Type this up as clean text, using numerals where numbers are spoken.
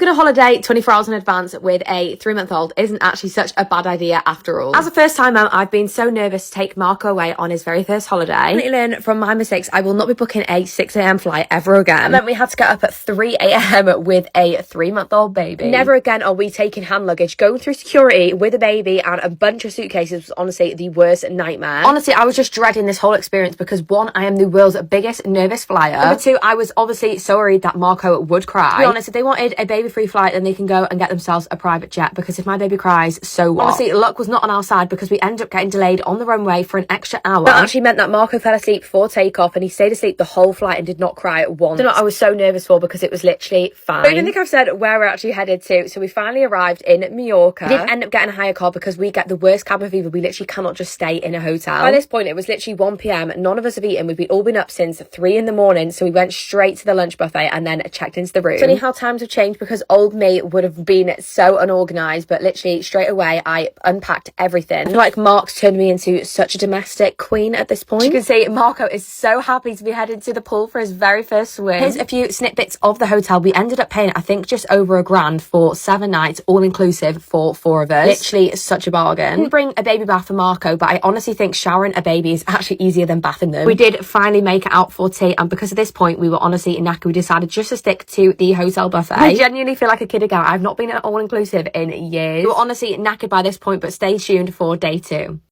Booking a holiday 24 hours in advance with a 3-month-old isn't actually such a bad idea after all. As a first time mum, I've been so nervous to take Marco away on his very first holiday. I learned from my mistakes I will not be booking a 6 a.m. flight ever again. And then we had to get up at 3 a.m. with a 3-month-old baby. Never again are we taking hand luggage. Going through security with a baby and a bunch of suitcases was honestly the worst nightmare. Honestly, I was just dreading this whole experience because 1, I am the world's biggest nervous flyer. Number 2, I was obviously so worried that Marco would cry. To be honest, if they wanted a baby-free flight, then they can go and get themselves a private jet, because if my baby cries, so what? Honestly, luck was not on our side because we ended up getting delayed on the runway for an extra hour. That actually meant that Marco fell asleep before takeoff, and he stayed asleep the whole flight and did not cry at once. I don't know what I was so nervous for, because it was literally fine. I don't think I've said where we're actually headed to, so we finally arrived in Mallorca. We did end up getting a hire car because we get the worst cabin fever. We literally cannot just stay in a hotel. By this point, it was literally 1 p.m. None of us have eaten. We've all been up since 3 in the morning, so we went straight to the lunch buffet and then checked into the room. It's funny how times have changed, because old me would have been so unorganized, but literally straight away I unpacked everything. I feel like Mark's turned me into such a domestic queen at this point. You can see Marco is so happy to be headed to the pool for his very first swim. Here's a few snippets of the hotel. We ended up paying, I think, just over $1,000 for 7 nights, all inclusive for 4 of us. Literally such a bargain. Didn't bring a baby bath for Marco, but I honestly think showering a baby is actually easier than bathing them. We did finally make it out for tea, and because of this point we were honestly knackered, we decided just to stick to the hotel buffet. I genuinely feel like a kid again. I've not been at all inclusive in years. We were honestly knackered by this point, but stay tuned for day 2.